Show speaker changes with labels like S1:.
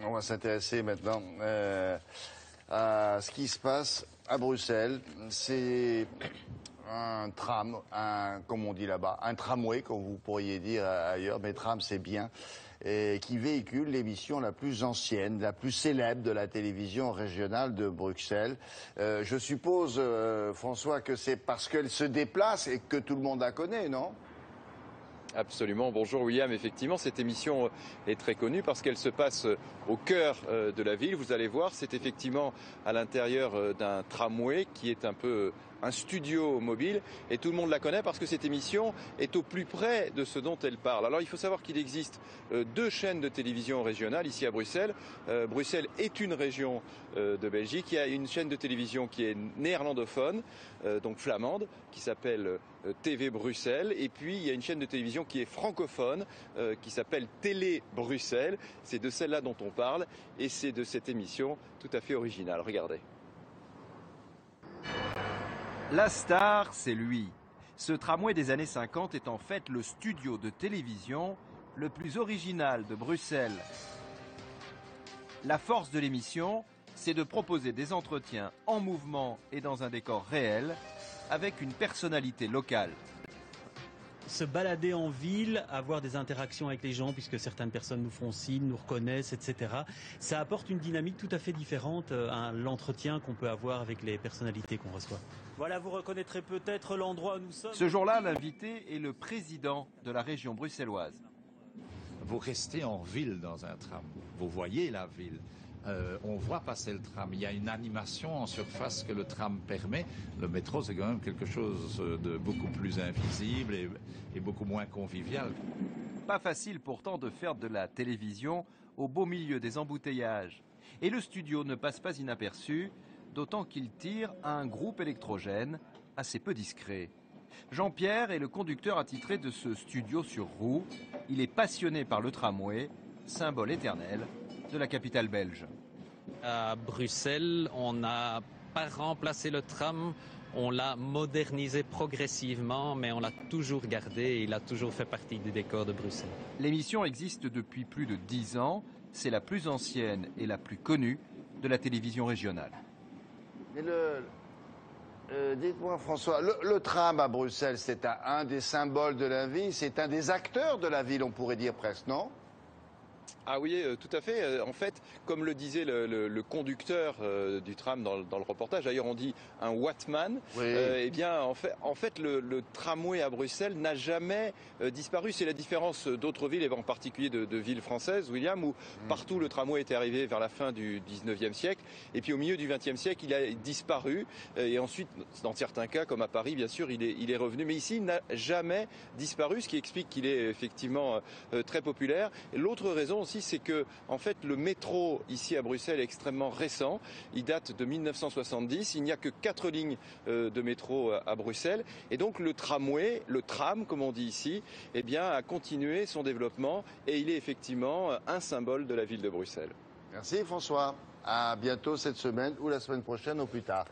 S1: On va s'intéresser maintenant à ce qui se passe à Bruxelles. C'est un tram, comme on dit là-bas, un tramway, comme vous pourriez dire ailleurs, mais tram c'est bien, et qui véhicule l'émission la plus ancienne, la plus célèbre de la télévision régionale de Bruxelles. Je suppose, François, que c'est parce qu'elle se déplace et que tout le monde la connaît, non ?
S2: Absolument. Bonjour William. Effectivement, cette émission est très connue parce qu'elle se passe au cœur de la ville. Vous allez voir, c'est effectivement à l'intérieur d'un tramway qui est un peu un studio mobile et tout le monde la connaît parce que cette émission est au plus près de ce dont elle parle. Alors il faut savoir qu'il existe deux chaînes de télévision régionales ici à Bruxelles. Bruxelles est une région de Belgique. Il y a une chaîne de télévision qui est néerlandophone, donc flamande, qui s'appelle TV Bruxelles. Et puis il y a une chaîne de télévision qui est francophone, qui s'appelle Télé Bruxelles. C'est de celle-là dont on parle et c'est de cette émission tout à fait originale. Regardez.
S3: La star, c'est lui. Ce tramway des années 50 est en fait le studio de télévision le plus original de Bruxelles. La force de l'émission, c'est de proposer des entretiens en mouvement et dans un décor réel, avec une personnalité locale.
S4: Se balader en ville, avoir des interactions avec les gens, puisque certaines personnes nous font signe, nous reconnaissent, etc. Ça apporte une dynamique tout à fait différente à l'entretien qu'on peut avoir avec les personnalités qu'on reçoit. Voilà, vous reconnaîtrez peut-être l'endroit où nous sommes.
S3: Ce jour-là, l'invité est le président de la région bruxelloise.
S5: Vous restez en ville dans un tram, vous voyez la ville. On voit passer le tram, il y a une animation en surface que le tram permet. Le métro, c'est quand même quelque chose de beaucoup plus invisible et beaucoup moins convivial.
S3: Pas facile pourtant de faire de la télévision au beau milieu des embouteillages. Et le studio ne passe pas inaperçu, d'autant qu'il tire à un groupe électrogène assez peu discret. Jean-Pierre est le conducteur attitré de ce studio sur roues. Il est passionné par le tramway, symbole éternel de la capitale belge.
S6: À Bruxelles, on n'a pas remplacé le tram, on l'a modernisé progressivement, mais on l'a toujours gardé et il a toujours fait partie du décor de Bruxelles.
S3: L'émission existe depuis plus de 10 ans. C'est la plus ancienne et la plus connue de la télévision régionale.
S1: Mais dites-moi François, le tram à Bruxelles, c'est un des symboles de la ville, c'est un des acteurs de la ville, on pourrait dire presque, non ?
S2: Ah oui, tout à fait. En fait, comme le disait le conducteur du tram dans le reportage, d'ailleurs on dit un Wattman,
S1: oui.
S2: Eh bien en fait le tramway à Bruxelles n'a jamais disparu. C'est la différence d'autres villes, et en particulier de villes françaises, William, où partout le tramway était arrivé vers la fin du 19e siècle, et puis au milieu du 20e siècle il a disparu, et ensuite dans certains cas, comme à Paris bien sûr, il est revenu. Mais ici il n'a jamais disparu, ce qui explique qu'il est effectivement très populaire. Et l'autre raison aussi, c'est que en fait le métro ici à Bruxelles est extrêmement récent. Il date de 1970. Il n'y a que 4 lignes de métro à Bruxelles, et donc le tramway, le tram comme on dit ici, eh bien a continué son développement et il est effectivement un symbole de la ville de Bruxelles.
S1: Merci François. À bientôt cette semaine ou la semaine prochaine au plus tard.